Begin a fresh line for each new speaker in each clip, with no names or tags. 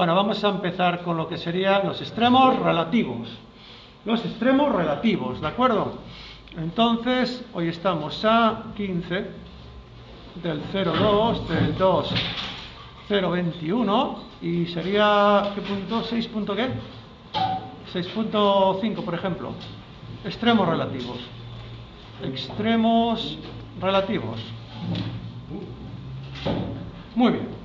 Bueno, vamos a empezar con lo que serían los extremos relativos. Los extremos relativos, ¿de acuerdo? Entonces, hoy estamos a 15 del 0,2, del 2, 0,21 y sería, ¿qué punto? ¿6 punto qué? 6.5, por ejemplo. Extremos relativos. Extremos relativos. Muy bien.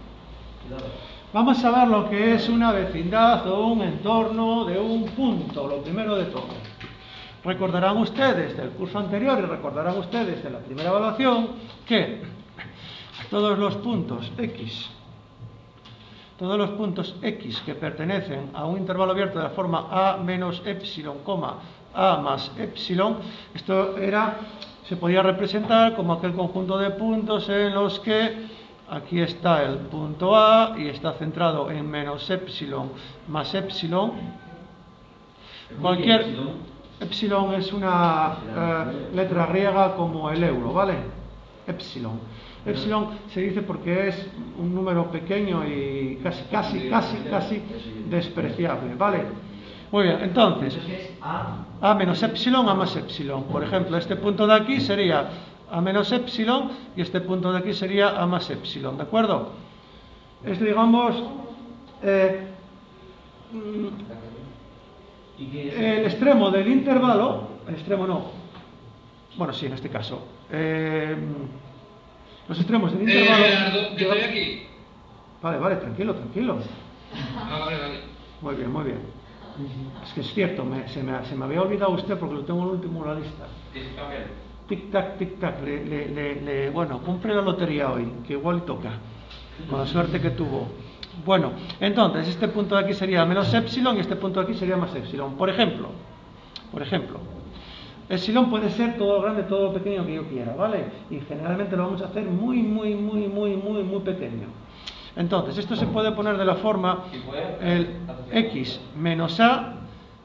Vamos a ver lo que es una vecindad o un entorno de un punto, lo primero de todo. Recordarán ustedes del curso anterior y recordarán ustedes de la primera evaluación que todos los puntos X que pertenecen a un intervalo abierto de la forma A menos epsilon, A más epsilon, esto se podía representar como aquel conjunto de puntos en los que aquí está el punto A y está centrado en menos epsilon más epsilon. Cualquier epsilon es una letra griega como el euro, ¿vale? Epsilon. Epsilon se dice porque es un número pequeño y casi despreciable, ¿vale? Muy bien, entonces A menos epsilon, A más epsilon. Por ejemplo, este punto de aquí sería A menos epsilon y este punto de aquí sería A más epsilon, ¿de acuerdo? Es, digamos, el extremo del intervalo, el extremo no, bueno, sí, en este caso, los extremos del intervalo...
Gerardo, estoy aquí.
Vale, tranquilo.
Vale.
Muy bien. Es que es cierto, se me había olvidado usted porque lo tengo el último en la lista. Tic-tac. Bueno, compré la lotería hoy, que igual toca, con la suerte que tuvo. Bueno, entonces, este punto de aquí sería menos epsilon y este punto de aquí sería más epsilon. Por ejemplo, epsilon puede ser todo lo grande, todo lo pequeño que yo quiera, ¿vale? Y generalmente lo vamos a hacer muy pequeño. Entonces, esto se puede poner de la forma el x menos a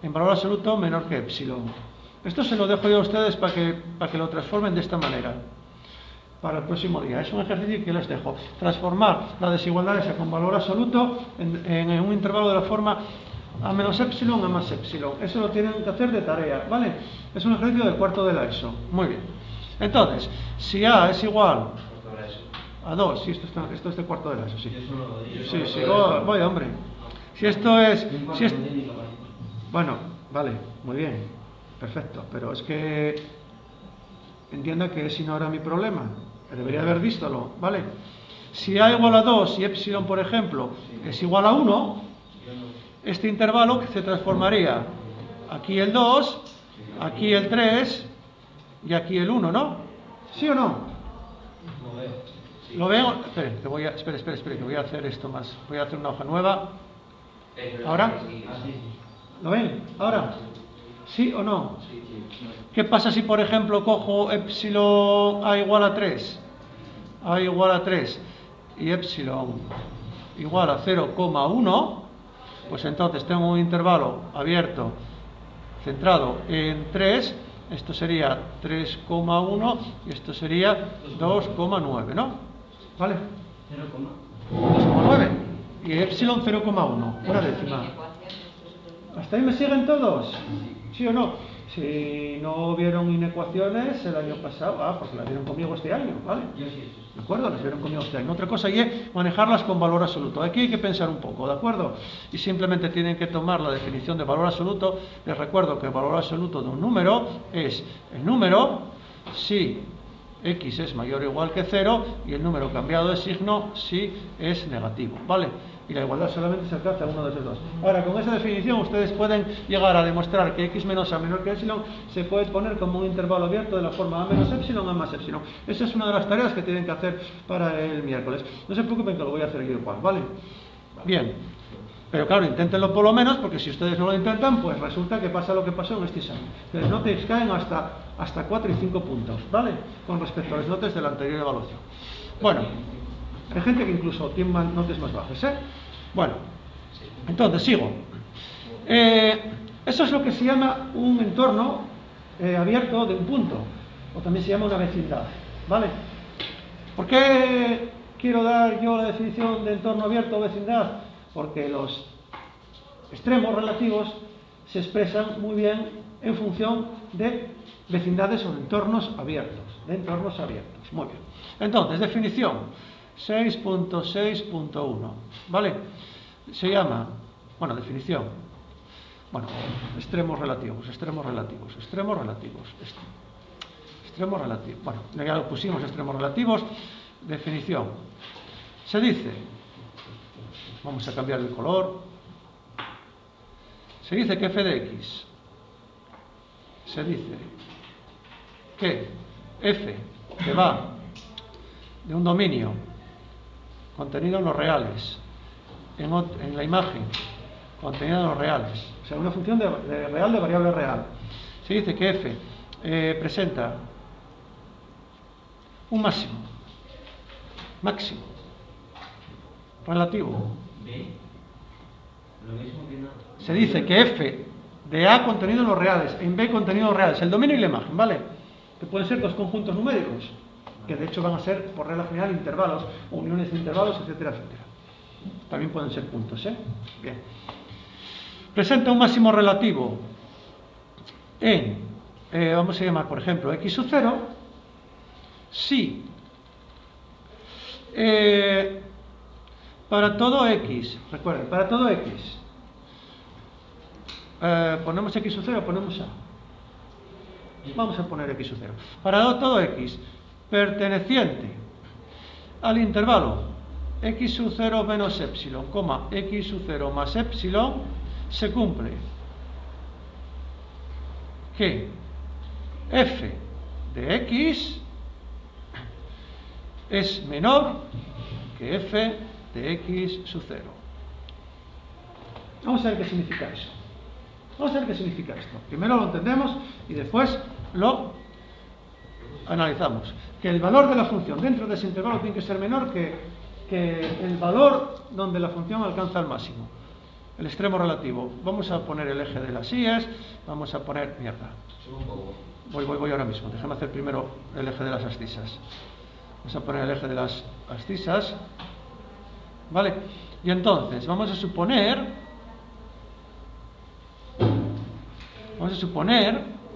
en valor absoluto menor que epsilon. Esto se lo dejo yo a ustedes para que lo transformen de esta manera para el próximo día. Es un ejercicio que les dejo. Transformar la desigualdad esa con valor absoluto en un intervalo de la forma a menos epsilon a más epsilon. Eso lo tienen que hacer de tarea, ¿vale? Es un ejercicio del cuarto de la ESO. Muy bien. Entonces, si A es igual a 2, si esto es de cuarto de la ESO, sí. Sí, voy, hombre. Si esto es... Bueno, vale, muy bien. Perfecto, pero es que entienda que ese no era mi problema. Debería haber vístolo, ¿vale? Si A igual a 2 y epsilon, por ejemplo, es igual a 1, este intervalo se transformaría aquí el 2, aquí el 3 y aquí el 1, ¿no? ¿Sí o no? ¿Lo veo? Espere, que voy a hacer esto más. Voy a hacer una hoja nueva. ¿Ahora? ¿Lo ven? ¿Ahora? ¿Sí o no? ¿Qué pasa si, por ejemplo, cojo epsilon A igual a 3? A igual a 3 y epsilon igual a 0,1, pues entonces tengo un intervalo abierto centrado en 3, esto sería 3,1 y esto sería 2,9, ¿no? ¿Vale? 2,9 y epsilon 0,1, una décima. ¿Hasta ahí me siguen todos? ¿Sí o no? Si no vieron inecuaciones el año pasado, porque las vieron conmigo este año, ¿vale? ¿De acuerdo? Las vieron conmigo este año. Otra cosa es manejarlas con valor absoluto. Aquí hay que pensar un poco, ¿de acuerdo? Y simplemente tienen que tomar la definición de valor absoluto. Les recuerdo que el valor absoluto de un número es el número si x es mayor o igual que 0 y el número cambiado de signo si es negativo, ¿vale? Y la igualdad solamente se alcanza a uno de esos dos. Ahora, con esa definición ustedes pueden llegar a demostrar que x menos a menor que epsilon se puede poner como un intervalo abierto de la forma a menos epsilon a más epsilon. Esa es una de las tareas que tienen que hacer para el miércoles. No se preocupen que lo voy a hacer yo igual, ¿vale? Bien. Pero claro, inténtenlo por lo menos, porque si ustedes no lo intentan, pues resulta que pasa lo que pasó en este examen. Que las notas caen hasta 4 y 5 puntos, ¿vale? Con respecto a las notas de la anterior evaluación. Bueno, hay gente que incluso tiene notas más bajas, ¿eh? Bueno, entonces sigo. Eso es lo que se llama un entorno abierto de un punto, o también se llama una vecindad, ¿vale? ¿Por qué quiero dar yo la definición de entorno abierto o vecindad? porque los extremos relativos se expresan muy bien en función de vecindades o de entornos abiertos. Muy bien. Entonces, definición 6.6.1, ¿vale? Se llama, bueno, definición, bueno, extremos relativos, bueno, ya lo pusimos, extremos relativos, definición. Se dice, vamos a cambiar el color, se dice que f de x, se dice que f que va de un dominio contenido en los reales, en la imagen contenida en los reales, o sea, una función de real de variable real, se dice que f presenta un máximo relativo. Se dice que f de A contenido en los reales, en B contenido en los reales, el dominio y la imagen, ¿vale? Que pueden ser dos conjuntos numéricos, que de hecho van a ser, por regla general, intervalos, o uniones de intervalos, etcétera, etcétera. También pueden ser puntos, ¿eh? Bien. Presenta un máximo relativo en, vamos a llamar, por ejemplo, x sub 0, si para todo x, recuerden, para todo x, ponemos x sub 0, ponemos A. Vamos a poner x sub 0. Para todo x perteneciente al intervalo x sub 0 menos epsilon, x sub 0 más epsilon, se cumple que f de x es menor que f de x sub 0. Vamos a ver qué significa eso. Vamos a ver qué significa esto. Primero lo entendemos y después lo analizamos. Que el valor de la función dentro de ese intervalo tiene que ser menor que el valor donde la función alcanza el máximo. El extremo relativo. Vamos a poner el eje de las íes. Vamos a poner... Mierda. Voy ahora mismo. Déjame hacer primero el eje de las abscisas. Vamos a poner el eje de las abscisas. ¿Vale? Y entonces vamos a suponer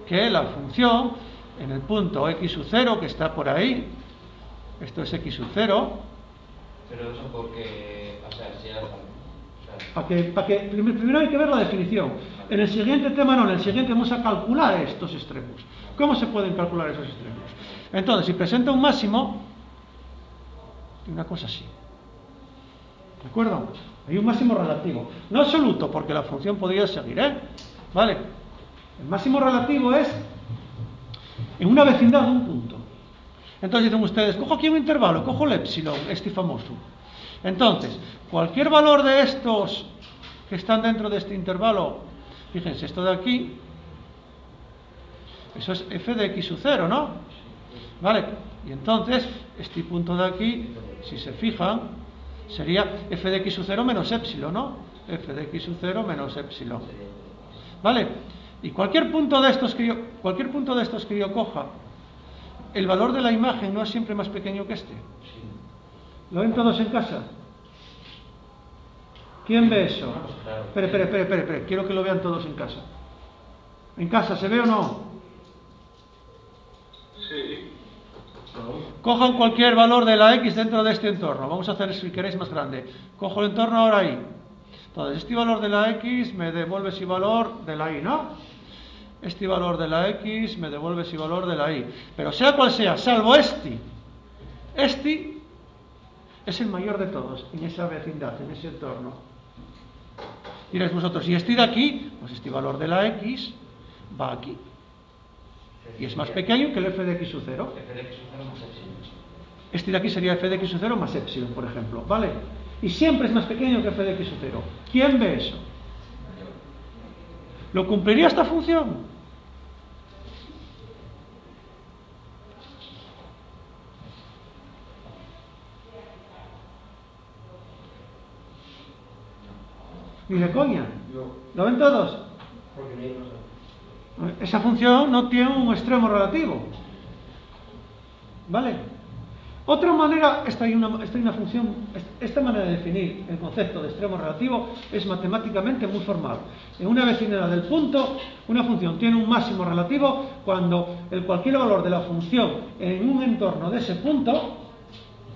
que la función en el punto x sub 0 que está por ahí, esto es x sub 0.
Pero eso porque, o sea, si algo...
Primero hay que ver la definición. En el siguiente tema no, en el siguiente vamos a calcular estos extremos. ¿Cómo se pueden calcular esos extremos? Entonces, si presenta un máximo, una cosa así. ¿De acuerdo? Hay un máximo relativo. No absoluto, porque la función podría seguir, ¿eh? ¿Vale? El máximo relativo es en una vecindad de un punto. Entonces dicen ustedes, cojo aquí un intervalo, cojo el epsilon, este famoso. Entonces, cualquier valor de estos que están dentro de este intervalo, fíjense, esto de aquí, eso es f de x sub 0, ¿no? ¿Vale? Y entonces, este punto de aquí, si se fijan, sería f de x sub 0 menos epsilon, ¿no? F de x sub 0 menos epsilon. ¿Vale? Y cualquier punto de estos que yo coja, el valor de la imagen no es siempre más pequeño que este. ¿Lo ven todos en casa? ¿Quién ve eso? Espere, quiero que lo vean todos en casa. ¿En casa se ve o no?
Sí.
Cojan cualquier valor de la x dentro de este entorno. Vamos a hacer, si queréis, más grande. Cojo el entorno ahora ahí. Entonces, este valor de la x me devuelve ese valor de la y, ¿no? Este valor de la x me devuelve ese valor de la y. Pero sea cual sea, salvo este es el mayor de todos en esa vecindad, en ese entorno. Diréis vosotros, y este de aquí, pues este valor de la x va aquí. Y es más pequeño que el f de x sub 0. Este de aquí sería f de x sub 0 más epsilon, por ejemplo, ¿vale? Y siempre es más pequeño que f de x sub 0. ¿Quién ve eso? ¿Lo cumpliría esta función? Ni de coña. ¿Lo ven todos? Esa función no tiene un extremo relativo. ¿Vale? Otra manera, esta manera de definir el concepto de extremo relativo es matemáticamente muy formal. En una vecindad del punto, una función tiene un máximo relativo cuando cualquier valor de la función en un entorno de ese punto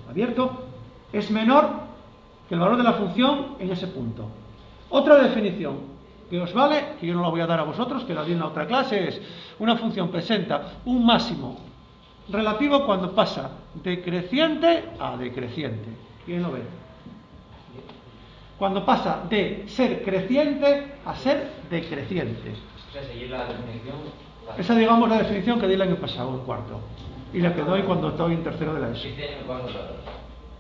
abierto es menor que el valor de la función en ese punto. Otra definición que os vale, que yo no la voy a dar a vosotros, que la di en la otra clase, es una función presenta un máximo relativo cuando pasa de creciente a decreciente. ¿Quién lo ve? Cuando pasa de ser creciente a ser decreciente.
O sea, seguir la definición.
Esa, digamos, la definición que di el año pasado, en cuarto. Y la que doy cuando estoy en tercero de la ESO.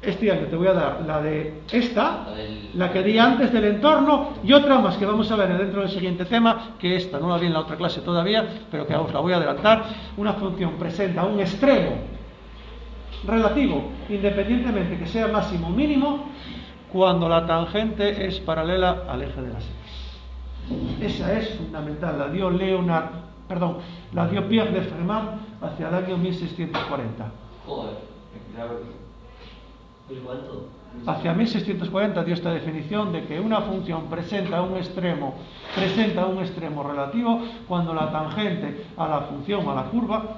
Este año te voy a dar la de esta, la que di antes del entorno, y otra más que vamos a ver dentro del siguiente tema, que esta no la vi en la otra clase todavía, pero que os la voy a adelantar. Una función presenta un extremo relativo, independientemente que sea máximo o mínimo, cuando la tangente es paralela al eje de las X. Esa es fundamental, la dio Pierre de Fermat hacia el año 1640.
Joder,
hacia 1640 dio esta definición de que una función presenta un extremo relativo cuando la tangente a la función o a la curva,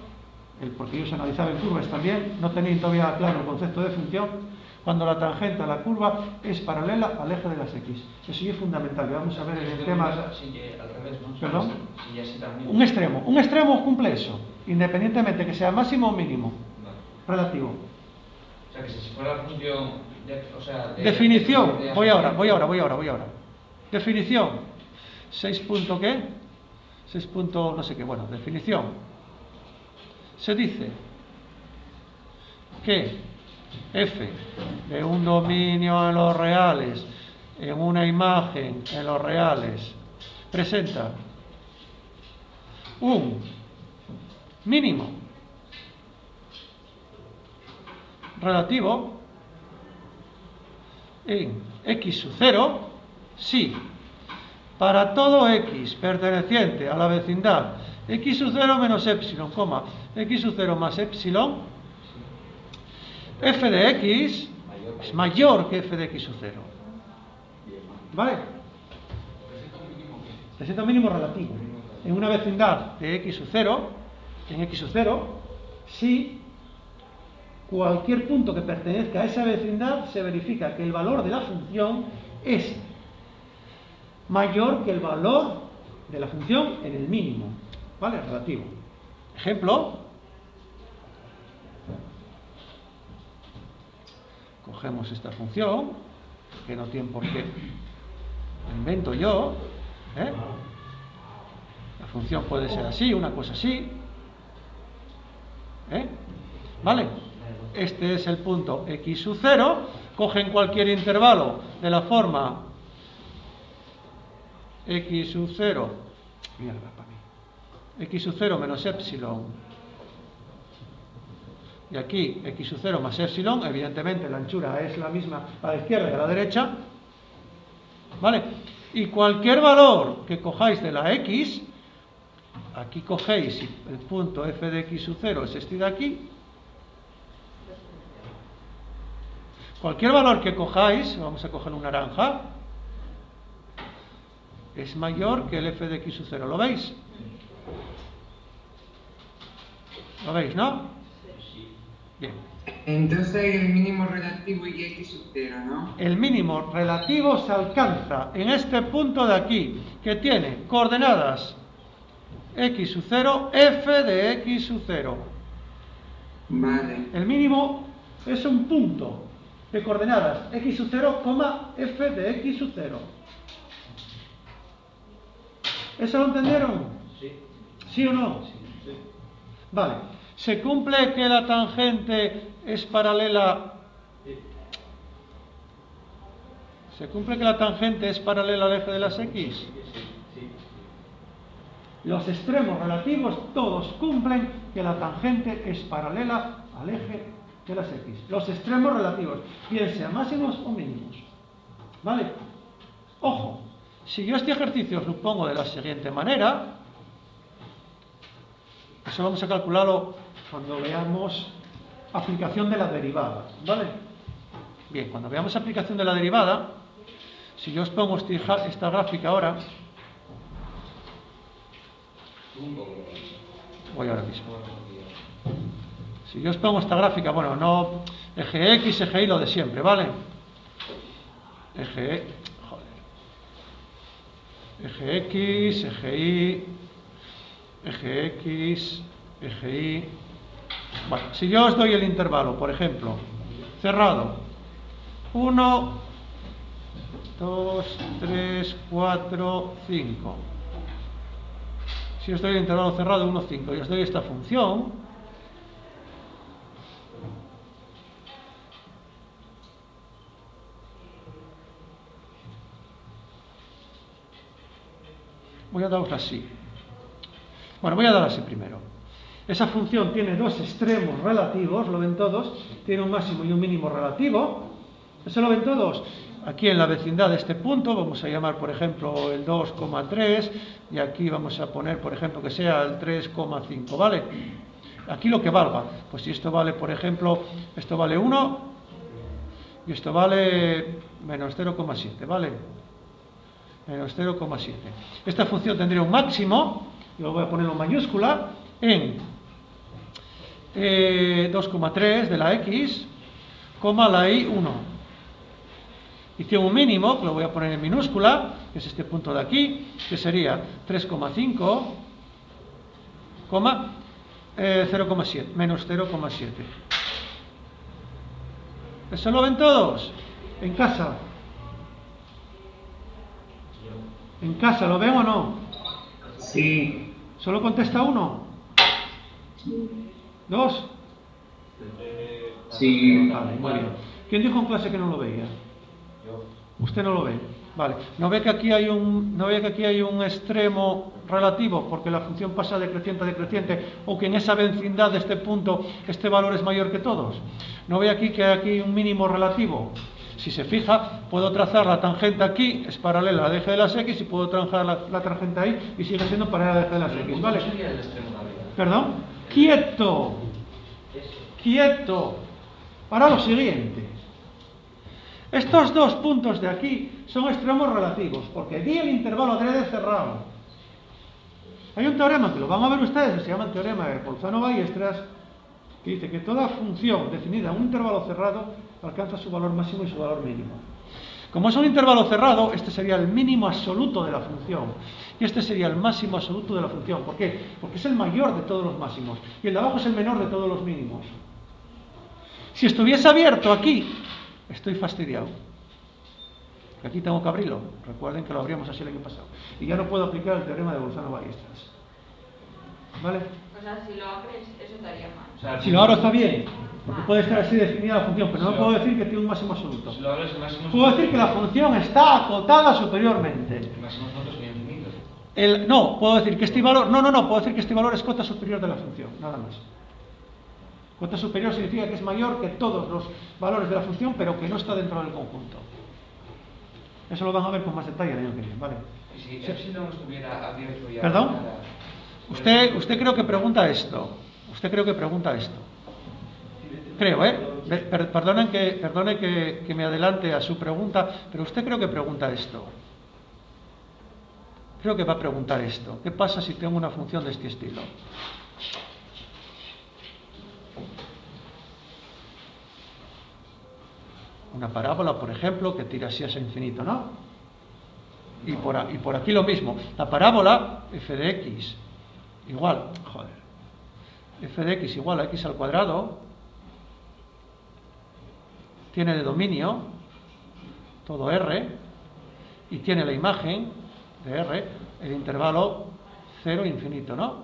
porque ellos analizaban curvas también, no tenían todavía claro el concepto de función, cuando la tangente a la curva es paralela al eje de las X. Eso es fundamental, que vamos a ver en el tema. ¿Perdón? Un extremo cumple eso, independientemente que sea máximo o mínimo relativo.
O sea, que si fuera la función
definición, voy ahora. Definición. 6 punto qué? 6 punto no sé qué. Bueno, definición. Se dice que f de un dominio en los reales, en una imagen en los reales, presenta un mínimo relativo en x sub 0 si para todo x perteneciente a la vecindad x sub 0 menos epsilon, x sub 0 más epsilon, f de x es mayor que f de x sub 0. ¿Vale? Presenta un mínimo relativo en una vecindad de x sub 0, si cualquier punto que pertenezca a esa vecindad se verifica que el valor de la función es mayor que el valor de la función en el mínimo, ¿vale? Relativo. Ejemplo, cogemos esta función, que no tiene por qué, la invento yo, la función puede ser así, una cosa así, ¿vale? Este es el punto x sub 0, cogen cualquier intervalo de la forma x sub 0, x sub 0 menos epsilon, y aquí x sub 0 más epsilon, evidentemente la anchura es la misma a la izquierda y a la derecha, ¿vale? Y cualquier valor que cojáis de la x, aquí cogéis el punto f de x sub 0 es este de aquí. Cualquier valor que cojáis, vamos a coger un naranja, es mayor que el f de x sub 0. ¿Lo veis? ¿Lo veis, no? Bien.
Entonces hay el mínimo relativo y x sub 0, ¿no?
El mínimo relativo se alcanza en este punto de aquí, que tiene coordenadas x sub 0, f de x sub 0.
Vale.
El mínimo es un punto de coordenadas x sub 0, f de x sub 0. ¿Eso lo entendieron?
Sí.
¿Sí o no?
Sí.
Vale. ¿Se cumple que la tangente es paralela? ¿Se cumple que la tangente es paralela al eje de las X? Los extremos relativos todos cumplen que la tangente es paralela al eje de las X. Los extremos relativos, bien sean máximos o mínimos. ¿Vale? Ojo, si yo este ejercicio os lo pongo de la siguiente manera, eso vamos a calcularlo cuando veamos aplicación de la derivada, ¿vale? Bien, cuando veamos aplicación de la derivada, si yo os pongo esta gráfica ahora, voy ahora mismo. Si yo os pongo esta gráfica, bueno, no eje X, eje Y, lo de siempre, ¿vale? Eje X, eje Y, eje X, eje Y. Bueno, si yo os doy el intervalo, por ejemplo, cerrado, 1, 2, 3, 4, 5. Si os doy el intervalo cerrado 1, 5 y os doy esta función, voy a daros así. Bueno, voy a dar así primero. Esa función tiene dos extremos relativos, lo ven todos, tiene un máximo y un mínimo relativo. ¿Eso lo ven todos? Aquí en la vecindad de este punto vamos a llamar, por ejemplo, el 2,3 y aquí vamos a poner, por ejemplo, que sea el 3,5, ¿vale? Aquí lo que valga, pues si esto vale, por ejemplo, esto vale 1 y esto vale menos 0,7, ¿vale? Menos 0,7. Esta función tendría un máximo, yo voy a ponerlo en mayúscula, en 2,3 de la X, la Y 1. Y tiene un mínimo, que lo voy a poner en minúscula, que es este punto de aquí, que sería 3,5, 0,7, menos 0,7. ¿Eso lo ven todos? En casa. ¿En casa lo ven o no?
Sí.
¿Solo contesta uno? ¿Dos?
Sí.
Vale, muy bien. ¿Quién dijo en clase que no lo veía? Usted no lo ve. Vale. ¿No ve que aquí hay un extremo relativo? Porque la función pasa decreciente a decreciente, o que en esa vecindad de este punto este valor es mayor que todos. ¿No ve aquí que hay aquí un mínimo relativo? Si se fija, puedo trazar la tangente aquí, es paralela al eje de las X, y puedo trazar la tangente ahí, y sigue siendo paralela al eje de las X, ¿vale?
¿Cómo sería el extremo de arriba?
¿Perdón? ¡Quieto! ¡Quieto! Para lo siguiente. Estos dos puntos de aquí son extremos relativos, porque di el intervalo adrede cerrado. Hay un teorema que lo van a ver ustedes, que se llama el teorema de Bolzano-Ballestras, que dice que toda función definida en un intervalo cerrado alcanza su valor máximo y su valor mínimo. Como es un intervalo cerrado, este sería el mínimo absoluto de la función y este sería el máximo absoluto de la función. ¿Por qué? Porque es el mayor de todos los máximos y el de abajo es el menor de todos los mínimos. Si estuviese abierto aquí, estoy fastidiado. Aquí tengo que abrirlo. Recuerden que lo abríamos así el año pasado. Y ya no puedo aplicar el teorema de Bolzano-Ballestras. ¿Vale?
O sea, si lo abres, eso estaría mal.
O sea,
Si lo abro está bien, porque puede estar así definida la función, pero no puedo decir que tiene un máximo absoluto.
Si lo abres, el máximo
Puedo decir que la función está acotada superiormente.
El máximo absoluto sería infinito.
No, puedo decir que este valor, puedo decir que este valor es cota superior de la función, nada más. Cota superior significa que es mayor que todos los valores de la función, pero que no está dentro del conjunto. Eso lo van a ver con más detalle el año que viene, ¿vale?
Y si Epsilon estuviera abierto ya...
¿Perdón? Usted creo que pregunta esto. Usted creo que pregunta esto. Creo, ¿eh? Perdone que me adelante a su pregunta, pero usted creo que pregunta esto. Creo que va a preguntar esto. ¿Qué pasa si tengo una función de este estilo? Una parábola, por ejemplo, que tira así hacia infinito, ¿no? Y por aquí lo mismo. La parábola, f de x, igual, f de x igual a x al cuadrado, tiene de dominio todo R, y tiene la imagen de R, el intervalo 0 e infinito, ¿no?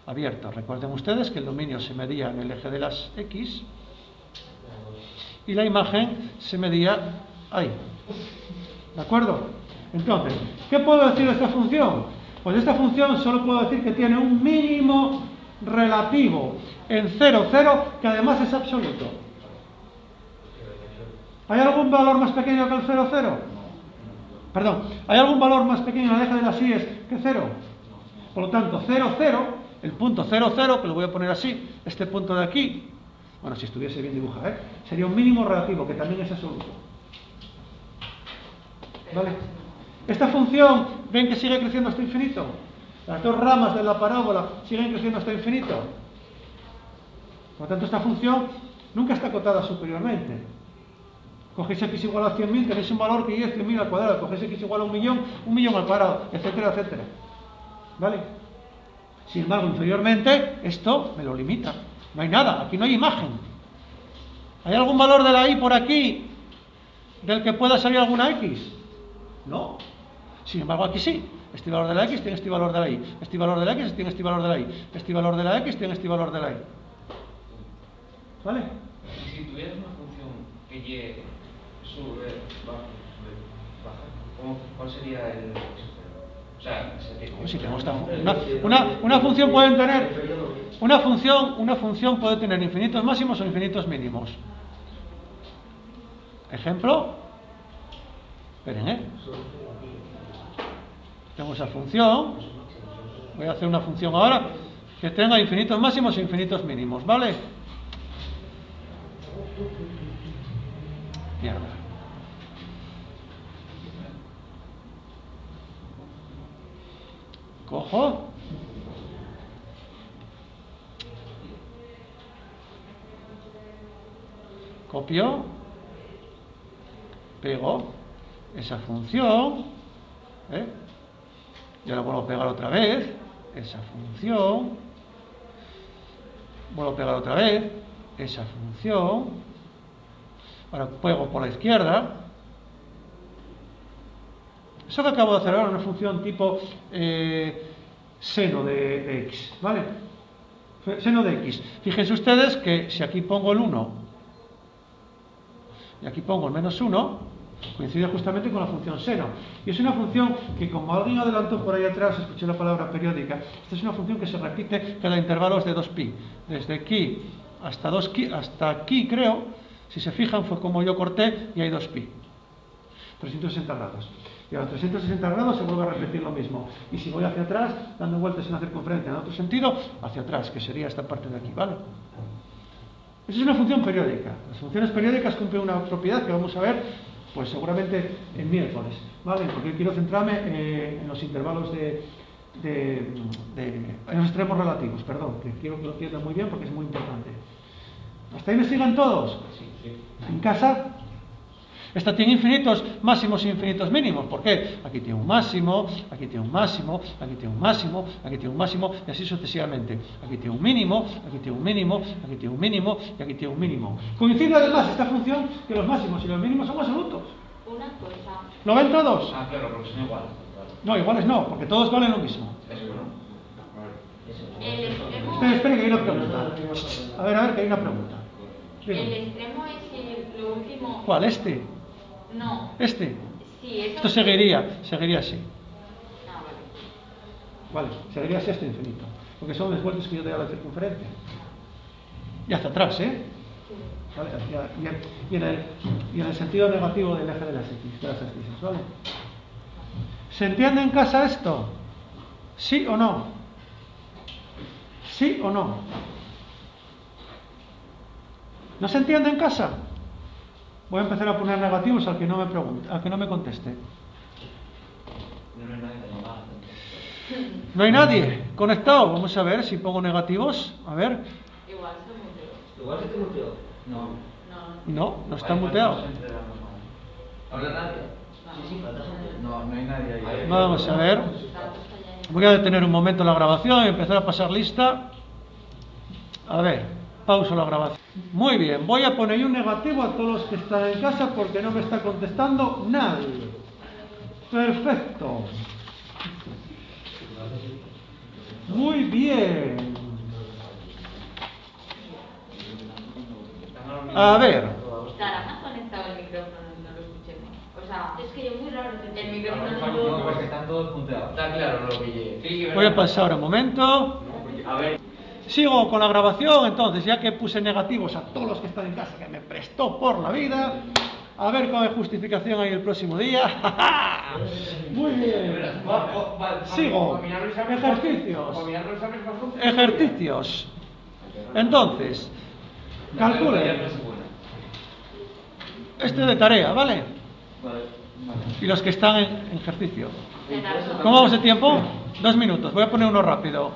Abierto. Recuerden ustedes que el dominio se medía en el eje de las X, y la imagen se medía ahí. ¿De acuerdo? Entonces, ¿qué puedo decir de esta función? Pues de esta función solo puedo decir que tiene un mínimo relativo en 0, 0, que además es absoluto. ¿Hay algún valor más pequeño que el 0, 0? Perdón, ¿hay algún valor más pequeño en el eje de las Y que 0? Por lo tanto, 0, 0, el punto 0, 0, que lo voy a poner así, este punto de aquí, Bueno, si estuviese bien dibujado, ¿eh? Sería un mínimo relativo, que también es absoluto. ¿Vale? Esta función, ¿ven que sigue creciendo hasta infinito? Las dos ramas de la parábola siguen creciendo hasta infinito. Por lo tanto, esta función nunca está acotada superiormente. Cogéis x igual a 100.000, tenéis un valor que es 100.000 al cuadrado. Cogéis x igual a 1.000.000 al cuadrado, etcétera, etcétera. ¿Vale? Sin embargo, inferiormente, esto me lo limita. No hay nada, aquí no hay imagen. ¿Hay algún valor de la y por aquí del que pueda salir alguna x? No. Sin embargo, aquí sí. Este valor de la x tiene este valor de la y. Este valor de la x tiene este valor de la y. Este valor de la x tiene este valor de la y. ¿Vale?
Y si tuvieras una función que y sube, baja, ¿cuál sería el...? O sea,
si tenemos una función pueden tener... Una función puede tener infinitos máximos o infinitos mínimos. Ejemplo. Esperen, tengo esa función. Voy a hacer una función ahora que tenga infinitos máximos e infinitos mínimos, ¿vale? Mierda. Cojo. Copio. Pego esa función. Y ahora vuelvo a pegar otra vez esa función. Vuelvo a pegar otra vez esa función. Ahora pego por la izquierda. Eso que acabo de hacer ahora es una función tipo seno de x, ¿vale? Seno de x. Fíjense ustedes que si aquí pongo el 1 y aquí pongo el menos 1, coincide justamente con la función seno. Y es una función que, como alguien adelantó por ahí atrás, escuché la palabra periódica, esta es una función que se repite cada intervalos de 2pi. Desde aquí hasta 2pi, hasta aquí creo, si se fijan fue como yo corté y hay 2pi. 360 grados. Y a los 360 grados se vuelve a repetir lo mismo. Y si voy hacia atrás, dando vueltas en la circunferencia en otro sentido, hacia atrás, que sería esta parte de aquí, ¿vale? Esa es una función periódica. Las funciones periódicas cumplen una propiedad que vamos a ver, pues seguramente en miércoles, ¿vale? Porque quiero centrarme en los intervalos en los extremos relativos, perdón, que quiero que lo entiendan muy bien porque es muy importante. ¿Hasta ahí me sigan todos?
Sí.
¿En casa? Esta tiene infinitos máximos e infinitos mínimos. ¿Por qué? Aquí tiene un máximo, aquí tiene un máximo, aquí tiene un máximo, aquí tiene un máximo, y así sucesivamente. Aquí tiene un mínimo, aquí tiene un mínimo, aquí tiene un mínimo, y aquí tiene un mínimo. Coincide además esta función que los máximos y los mínimos son absolutos.
Una cosa.
¿Lo ven todos?
Ah, claro, porque son iguales.
No, iguales no, porque todos valen lo mismo.
Eso, ¿no?
El extremo.
Espera, que hay una pregunta. A ver, que hay una pregunta.
El extremo es lo último.
¿Cuál? ¿Este?
No.
¿Este?
Sí, eso.
Esto seguiría así.
Ah,
Vale, seguiría así hasta infinito. Porque son las vueltas que yo doy a la circunferencia. Y hacia atrás, ¿eh? ¿Vale? Y en el sentido negativo del eje de las X, ¿vale? ¿Se entiende en casa esto? ¿Sí o no? ¿Sí o no? ¿No se entiende en casa? Voy a empezar a poner negativos al que no me pregunte, al que no me conteste. No hay nadie conectado. Vamos a ver si pongo negativos. A ver.
Igual se muteó.
¿Igual se te muteó?
No está muteado.
¿Habla nadie? No hay nadie ahí.
Vamos a ver. Voy a detener un momento la grabación y empezar a pasar lista. A ver, pauso la grabación. Muy bien, voy a poner un negativo a todos los que están en casa porque no me está contestando nadie. Perfecto. Muy bien. A ver.
Estará más conectado el micrófono, no lo escuchemos. O sea, es que es muy raro el micrófono.
No, porque están todos muteados. Está claro, no lo pillé.
Voy a pasar un momento.
A ver.
Sigo con la grabación, entonces, ya que puse negativos a todos los que están en casa, que me prestó por la vida, a ver con justificación ahí el próximo día. Muy bien. Sigo. Ejercicios. Entonces, Calculen. Este de tarea, ¿vale? Y los que están en ejercicio. ¿Cómo vamos de tiempo? 2 minutos. Voy a poner uno rápido,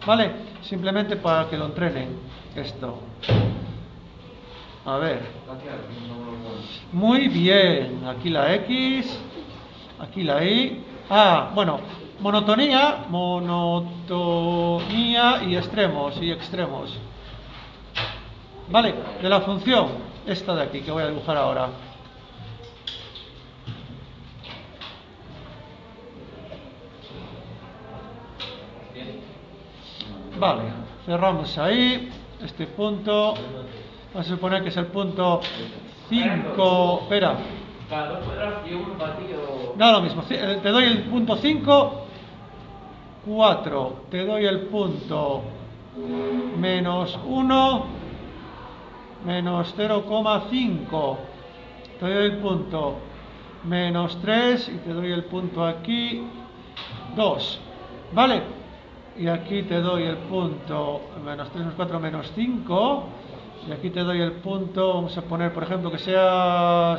¿vale? Simplemente para que lo entrenen. Esto. A ver. Muy bien. Aquí la X. Aquí la Y. Bueno. Monotonía y extremos. ¿Vale? De la función. Esta de aquí que voy a dibujar ahora. Vale, cerramos ahí, este punto, vamos a suponer que es el punto 5, espera.
Cada 2 cuadrados y un batido.
Da lo mismo, te doy el punto 5, 4, te doy el punto menos 1, menos 0,5, te doy el punto menos 3 y te doy el punto aquí 2, ¿vale? Y aquí te doy el punto menos 3 menos 4 menos 5 y aquí te doy el punto, vamos a poner por ejemplo que sea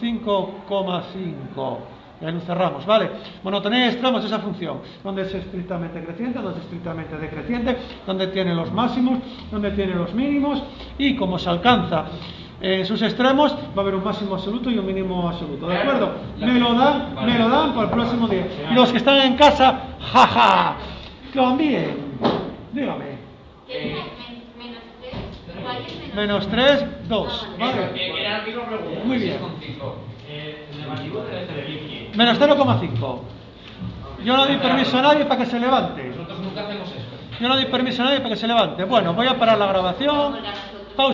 5,5 y ahí lo cerramos, ¿vale? Monotonía y extremos, esa función, donde es estrictamente creciente, donde es estrictamente decreciente, donde tiene los máximos, donde tiene los mínimos y como se alcanza en sus extremos va a haber un máximo absoluto y un mínimo absoluto, ¿de acuerdo? Me lo dan para el próximo día. Y los que están en casa, jaja, también, dígame. Menos 3, 2, ¿vale?
Era la misma pregunta.
Muy bien.
El negativo debe ser el X.
Menos 0,5. Yo no doy permiso a nadie para que se levante.
Nosotros nunca hacemos eso.
Yo no doy permiso a nadie para que se levante. Bueno, voy a parar la grabación.